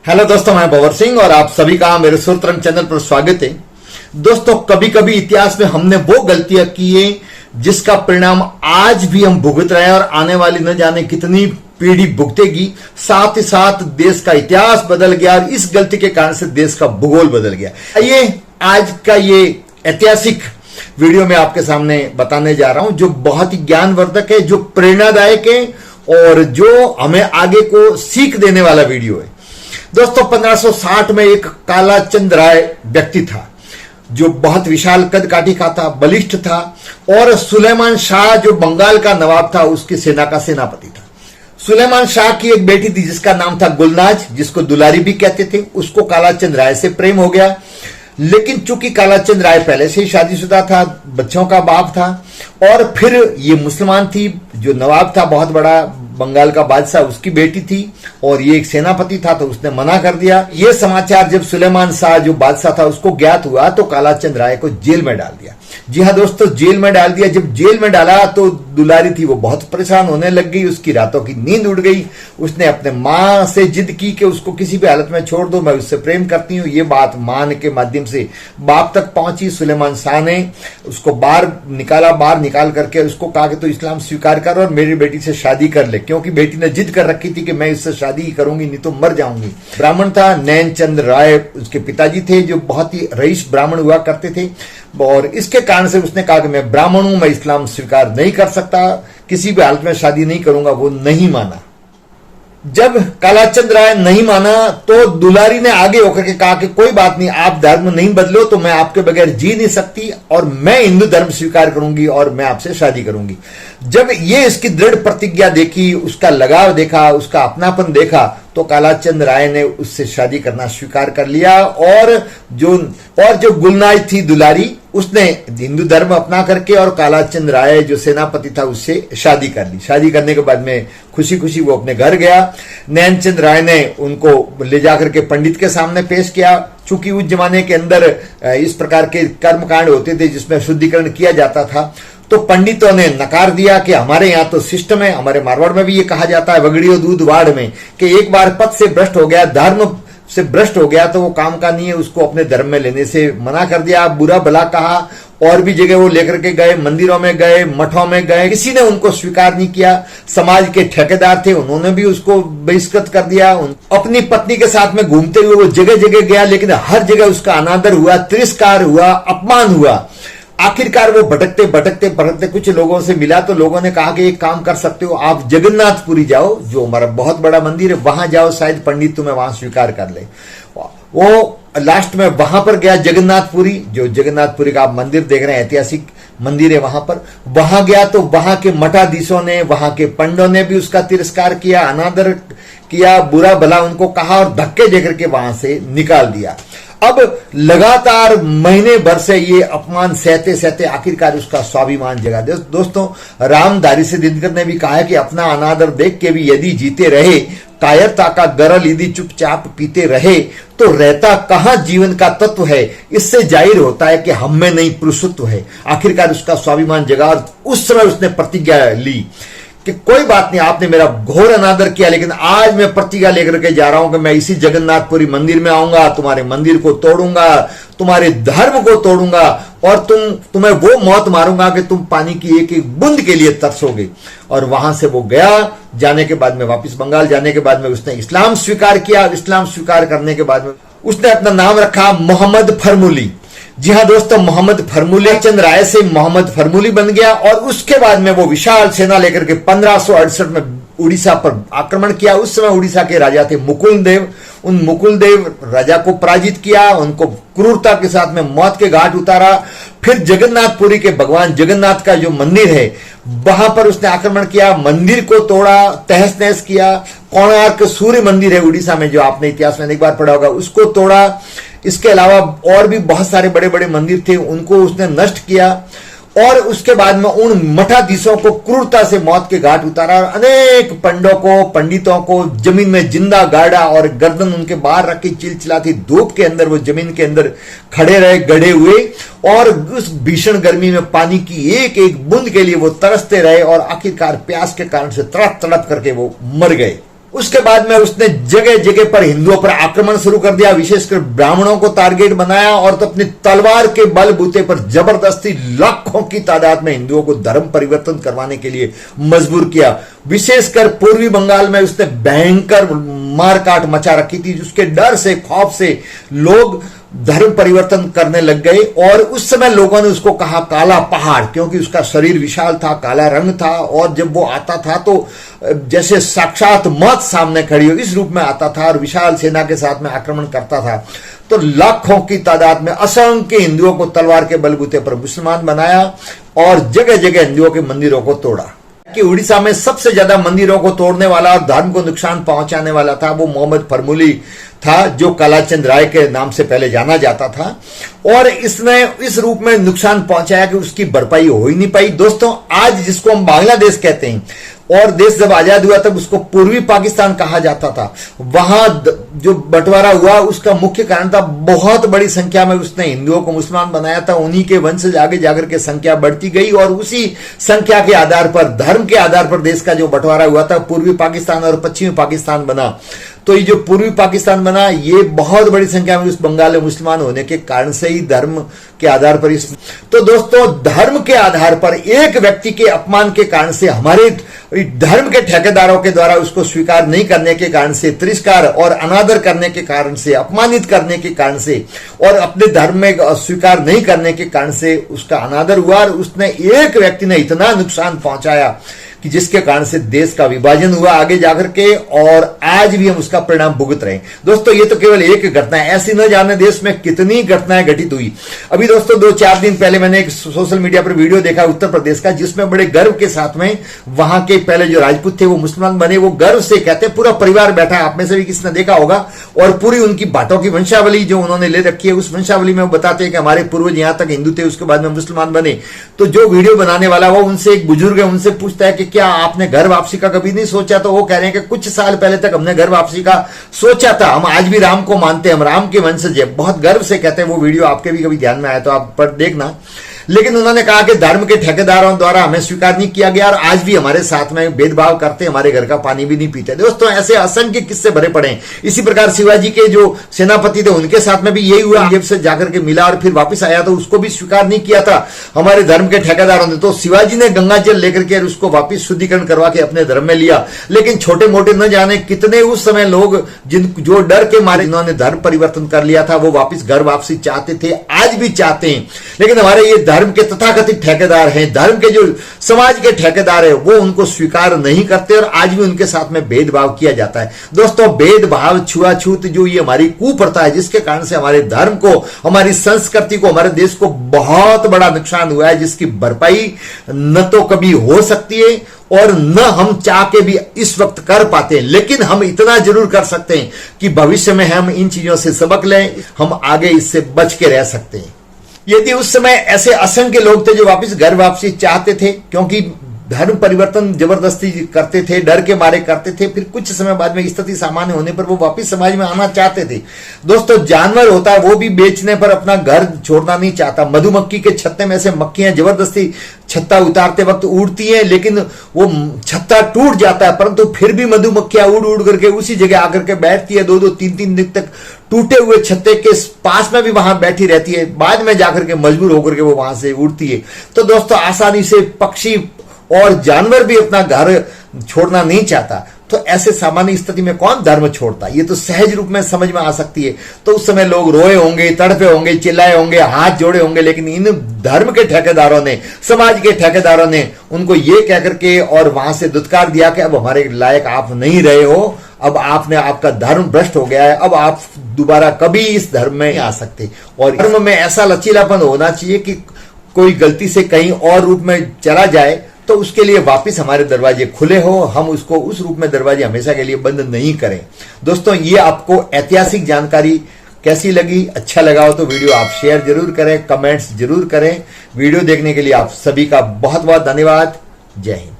Hello दोस्तों, मैं भंवर सिंह और आप सभी का मेरे सूत्रम चैनल पर स्वागत है। दोस्तों, कभी कभी इतिहास में हमने वो गलतियां की है जिसका परिणाम आज भी हम भुगत रहे हैं और आने वाली न जाने कितनी पीढ़ी भुगतेगी। साथ ही साथ देश का इतिहास बदल गया और इस गलती के कारण से देश का भूगोल बदल गया। ये आज का ये ऐतिहासिक वीडियो में आपके सामने बताने जा रहा हूं, जो बहुत ही ज्ञानवर्धक है, जो प्रेरणादायक है और जो हमें आगे को सीख देने वाला वीडियो है। दोस्तों, 1560 में एक कालाचंद राय व्यक्ति था जो बहुत विशाल कद काठी का था, बलिष्ठ था और सुलेमान शाह जो बंगाल का नवाब था उसकी सेना का सेनापति था। सुलेमान शाह की एक बेटी थी जिसका नाम था गुलनाज, जिसको दुलारी भी कहते थे। उसको कालाचंद राय से प्रेम हो गया, लेकिन चूंकि कालाचंद राय पहले से ही शादीशुदा था, बच्चों का बाप था और फिर ये मुसलमान थी। जो नवाब था बहुत बड़ा बंगाल का बादशाह, उसकी बेटी थी और ये एक सेनापति था, तो उसने मना कर दिया। ये समाचार जब सुलेमान शाह जो बादशाह था उसको ज्ञात हुआ तो कालाचंद राय को जेल में डाल दिया। जी हाँ दोस्तों, जेल में डाल दिया। जब जेल में डाला तो दुलारी थी वो बहुत परेशान होने लग गई, उसकी रातों की नींद उड़ गई। उसने अपने मां से जिद की कि उसको किसी भी हालत में छोड़ दो, मैं उससे प्रेम करती हूँ। ये बात मां के माध्यम से बाप तक पहुंची। सुलेमान शाह ने उसको बाहर निकाल करके उसको कहा कि तू इस्लाम स्वीकार कर और मेरी बेटी से शादी कर ले, क्योंकि बेटी ने जिद कर रखी थी कि मैं इससे शादी ही करूंगी, नहीं तो मर जाऊंगी। ब्राह्मण था, नैनचंद राय उसके पिताजी थे, जो बहुत ही रईस ब्राह्मण हुआ करते थे और इसके कारण से उसने कहा कि मैं ब्राह्मण हूं, मैं इस्लाम स्वीकार नहीं कर सकता, किसी भी हालत में शादी नहीं करूंगा। वो नहीं माना। जब कालाचंद राय नहीं माना तो दुलारी ने आगे होकर के कहा कि कोई बात नहीं, आप धर्म नहीं बदलो तो मैं आपके बगैर जी नहीं सकती और मैं हिंदू धर्म स्वीकार करूंगी और मैं आपसे शादी करूंगी। जब ये इसकी दृढ़ प्रतिज्ञा देखी, उसका लगाव देखा, उसका अपनापन देखा, तो कालाचंद राय ने उससे शादी करना स्वीकार कर लिया और जो गुलनाज थी दुलारी, उसने हिंदू धर्म अपना करके और कालाचंद राय जो सेनापति था उससे शादी कर ली। शादी करने के बाद में खुशी खुशी वो अपने घर गया। नैनचंद राय ने उनको ले जाकर के पंडित के सामने पेश किया। चूंकि उस जमाने के अंदर इस प्रकार के कर्मकांड होते थे जिसमें शुद्धिकरण किया जाता था, तो पंडितों ने नकार दिया कि हमारे यहाँ तो सिस्टम है। हमारे मारवाड़ में भी ये कहा जाता है, वगड़ियो दूध वाड़ में, कि एक बार पद से भ्रष्ट हो गया, धर्म से भ्रष्ट हो गया तो वो काम का नहीं है, उसको अपने धर्म में लेने से मना कर दिया, बुरा भला कहा। और भी जगह वो लेकर के गए, मंदिरों में गए, मठों में गए, किसी ने उनको स्वीकार नहीं किया। समाज के ठेकेदार थे, उन्होंने भी उसको बहिष्कृत कर दिया। अपनी पत्नी के साथ में घूमते हुए वो जगह जगह गया, लेकिन हर जगह उसका अनादर हुआ, तिरस्कार हुआ, अपमान हुआ। आखिरकार वो भटकते भटकते कुछ लोगों से मिला तो लोगों ने कहा कि एक काम कर सकते हो, आप जगन्नाथपुरी जाओ, जो हमारा बहुत बड़ा मंदिर है, वहां जाओ, शायद पंडित तुम्हें वहां स्वीकार कर ले। वो लास्ट में वहां पर गया, जगन्नाथपुरी, जो जगन्नाथपुरी का आप मंदिर देख रहे हैं, ऐतिहासिक मंदिर है, वहां गया तो वहां के मठाधीशों ने, वहां के पंडों ने भी उसका तिरस्कार किया, अनादर किया, बुरा भला उनको कहा और धक्के देकर के वहां से निकाल दिया। अब लगातार महीने भर से ये अपमान सहते सहते आखिरकार उसका स्वाभिमान जगा। दोस्तों, रामधारी से दिनकर ने भी कहा है कि अपना अनादर देख के भी यदि जीते रहे, कायरता का गरल यदि चुपचाप पीते रहे, तो रहता कहां जीवन का तत्व है। इससे जाहिर होता है कि हम में नहीं पुरुषत्व है। आखिरकार उसका स्वाभिमान जगा और उस समय उसने प्रतिज्ञा ली कि कोई बात नहीं, आपने मेरा घोर अनादर किया, लेकिन आज मैं प्रतिज्ञा लेकर के जा रहा हूं कि मैं इसी जगन्नाथपुरी मंदिर में आऊंगा, तुम्हारे मंदिर को तोड़ूंगा, तुम्हारे धर्म को तोड़ूंगा और तुम्हें वो मौत मारूंगा कि तुम पानी की एक एक बूंद के लिए तरसोगे। और वहां से वो गया। जाने के बाद में, वापिस बंगाल जाने के बाद में उसने इस्लाम स्वीकार किया। इस्लाम स्वीकार करने के बाद में उसने अपना नाम रखा मोहम्मद फरमूली। जी हाँ दोस्तों, मोहम्मद फरमूली, चंद राय से मोहम्मद फरमूली बन गया और उसके बाद में वो विशाल सेना लेकर के 1568 में उड़ीसा पर आक्रमण किया। उस समय उड़ीसा के राजा थे मुकुल देव। उन मुकुल देव राजा को पराजित किया, उनको क्रूरता के साथ में मौत के घाट उतारा। फिर जगन्नाथपुरी के भगवान जगन्नाथ का जो मंदिर है वहां पर उसने आक्रमण किया, मंदिर को तोड़ा, तहस नहस किया। कोणार्क सूर्य मंदिर है उड़ीसा में, जो आपने इतिहास में एक बार पढ़ा होगा, उसको तोड़ा। इसके अलावा और भी बहुत सारे बड़े बड़े मंदिर थे, उनको उसने नष्ट किया और उसके बाद में उन मठाधीशों को क्रूरता से मौत के घाट उतारा और अनेक पंडितों को जमीन में जिंदा गाड़ा और गर्दन उनके बाहर रखी, चिलचिलाती धूप के अंदर वो जमीन के अंदर खड़े रहे, गड़े हुए, और उस भीषण गर्मी में पानी की एक एक बूंद के लिए वो तरसते रहे और आखिरकार प्यास के कारण से तड़प तड़प करके वो मर गए। उसके बाद में उसने जगह जगह पर हिंदुओं पर आक्रमण शुरू कर दिया, विशेषकर ब्राह्मणों को टारगेट बनाया और तो अपनी तलवार के बलबूते पर जबरदस्ती लाखों की तादाद में हिंदुओं को धर्म परिवर्तन करवाने के लिए मजबूर किया। विशेषकर पूर्वी बंगाल में उसने भयंकर मारकाट मचा रखी थी, जिसके डर से, खौफ से लोग धर्म परिवर्तन करने लग गए। और उस समय लोगों ने उसको कहा काला पहाड़, क्योंकि उसका शरीर विशाल था, काला रंग था, और जब वो आता था तो जैसे साक्षात मौत सामने खड़ी हो इस रूप में आता था और विशाल सेना के साथ में आक्रमण करता था। तो लाखों की तादाद में असंख्य हिंदुओं को तलवार के बलबूते पर मुसलमान बनाया और जगह जगह हिंदुओं के मंदिरों को तोड़ा। कि उड़ीसा में सबसे ज्यादा मंदिरों को तोड़ने वाला और धर्म को नुकसान पहुंचाने वाला था वो मोहम्मद फरमूली था, जो कालाचंद राय के नाम से पहले जाना जाता था। और इसने इस रूप में नुकसान पहुंचाया कि उसकी भरपाई हो ही नहीं पाई। दोस्तों, आज जिसको हम बांग्लादेश कहते हैं, और देश जब आजाद हुआ तब उसको पूर्वी पाकिस्तान कहा जाता था, वहां जो बंटवारा हुआ उसका मुख्य कारण था बहुत बड़ी संख्या में उसने हिंदुओं को मुसलमान बनाया था। उन्हीं के वंशज आगे जाकर के संख्या बढ़ती गई और उसी संख्या के आधार पर, धर्म के आधार पर देश का जो बंटवारा हुआ था, पूर्वी पाकिस्तान और पश्चिमी पाकिस्तान बना। तो ये जो पूर्वी पाकिस्तान बना, ये बहुत बड़ी संख्या में उस बंगाल में मुसलमान होने के कारण से ही धर्म के आधार पर इस। तो दोस्तों, धर्म के आधार पर एक व्यक्ति के अपमान के कारण से, हमारे धर्म के ठेकेदारों के द्वारा उसको स्वीकार नहीं करने के कारण से, तिरस्कार और अनादर करने के कारण से, अपमानित करने के कारण से और अपने धर्म में स्वीकार नहीं करने के कारण से उसका अनादर हुआ और उसने, एक व्यक्ति ने इतना नुकसान पहुंचाया कि जिसके कारण से देश का विभाजन हुआ आगे जाकर के, और आज भी हम उसका परिणाम भुगत रहे हैं। दोस्तों, ये तो केवल एक घटना है, ऐसी न जाने देश में कितनी घटनाएं घटित हुई। अभी दोस्तों 2-4 दिन पहले मैंने एक सोशल मीडिया पर वीडियो देखा उत्तर प्रदेश का, जिसमें बड़े गर्व के साथ में वहां के पहले जो राजपूत थे वो मुसलमान बने। वो गर्व से कहते, पूरा परिवार बैठा है, आप में से भी किसी ने देखा होगा, और पूरी उनकी बातों की वंशावली जो उन्होंने ले रखी है, उस वंशावली में वो बताते हैं कि हमारे पूर्वज यहां तक हिंदू थे, उसके बाद में मुसलमान बने। तो जो वीडियो बनाने वाला वो, उनसे एक बुजुर्ग है, उनसे पूछता है कि क्या आपने घर वापसी का कभी नहीं सोचा? तो वो कह रहे हैं कि कुछ साल पहले तक हमने घर वापसी का सोचा था, हम आज भी राम को मानते हैं, हम राम के वंशज है, बहुत गर्व से कहते हैं। वो वीडियो आपके भी कभी ध्यान में आया तो आप पर देखना। लेकिन उन्होंने कहा कि धर्म के ठेकेदारों द्वारा हमें स्वीकार नहीं किया गया और आज भी हमारे साथ में भेदभाव करते, हमारे घर का पानी भी नहीं पीते। दोस्तों, ऐसे असंख्य किस्से भरे पड़े हैं। इसी प्रकार शिवाजी के जो सेनापति थे उनके साथ में भी यही हुआ, जब से जाकर के मिला और फिर वापस आया तो उसको भी स्वीकार नहीं किया था हमारे धर्म के ठेकेदारों ने। तो शिवाजी ने गंगा जल लेकर के उसको वापिस शुद्धिकरण करवा के अपने धर्म में लिया। लेकिन छोटे मोटे न जाने कितने उस समय लोग जो डर के मारे इन्होंने धर्म परिवर्तन कर लिया था, वो वापिस घर वापसी चाहते थे, आज भी चाहते हैं। लेकिन हमारे ये धर्म के तथाकथित ठेकेदार हैं, धर्म के जो समाज के ठेकेदार हैं, वो उनको स्वीकार नहीं करते और आज भी उनके साथ में भेदभाव किया जाता है। दोस्तों, भेदभाव, छुआछूत, जो ये हमारी कुप्रथा है, जिसके कारण से हमारे धर्म को, हमारी संस्कृति को, हमारे देश को बहुत बड़ा नुकसान हुआ है, जिसकी भरपाई न तो कभी हो सकती है और न हम चाह के भी इस वक्त कर पाते हैं। लेकिन हम इतना जरूर कर सकते हैं कि भविष्य में हम इन चीजों से सबक लें, हम आगे इससे बच के रह सकते हैं। यदि उस समय ऐसे असंख्य लोग थे जो वापस घर वापसी चाहते थे, क्योंकि धर्म परिवर्तन जबरदस्ती करते थे, डर के मारे करते थे, फिर कुछ समय बाद में स्थिति सामान्य होने पर वो वापस समाज में आना चाहते थे। दोस्तों, जानवर होता है, वो भी बेचने पर अपना घर छोड़ना नहीं चाहता। मधुमक्खी के छत्ते में से मक्खियां जबरदस्ती छत्ता उतारते वक्त उड़ती हैं, लेकिन वो छत्ता टूट जाता है, परंतु फिर भी मधुमक्खियां उड़ उड़ करके उसी जगह आकर के बैठती है, 2-2, 3-3 दिन तक टूटे हुए छत्ते के पास में भी वहां बैठी रहती है, बाद में जाकर के मजबूर होकर के वो वहां से उड़ती है। तो दोस्तों, आसानी से पक्षी और जानवर भी अपना घर छोड़ना नहीं चाहता। तो ऐसे सामान्य स्थिति में कौन धर्म छोड़ता? ये तो सहज रूप में समझ में आ सकती है। तो उस समय लोग रोए होंगे, तड़पे होंगे, चिल्लाए होंगे, हाथ जोड़े होंगे, लेकिन इन धर्म के ठेकेदारों ने, समाज के ठेकेदारों ने उनको ये कह करके और वहां से दुत्कार दिया कि अब हमारे लायक आप नहीं रहे हो, अब आपने, आपका धर्म भ्रष्ट हो गया है, अब आप दोबारा कभी इस धर्म में नहीं आ सकते। और धर्म में ऐसा लचीलापन होना चाहिए कि कोई गलती से कहीं और रूप में चला जाए तो उसके लिए वापस हमारे दरवाजे खुले हो, हम उसको उस रूप में दरवाजे हमेशा के लिए बंद नहीं करें। दोस्तों, ये आपको ऐतिहासिक जानकारी कैसी लगी? अच्छा लगा हो तो वीडियो आप शेयर जरूर करें, कमेंट्स जरूर करें। वीडियो देखने के लिए आप सभी का बहुत बहुत धन्यवाद। जय हिंद।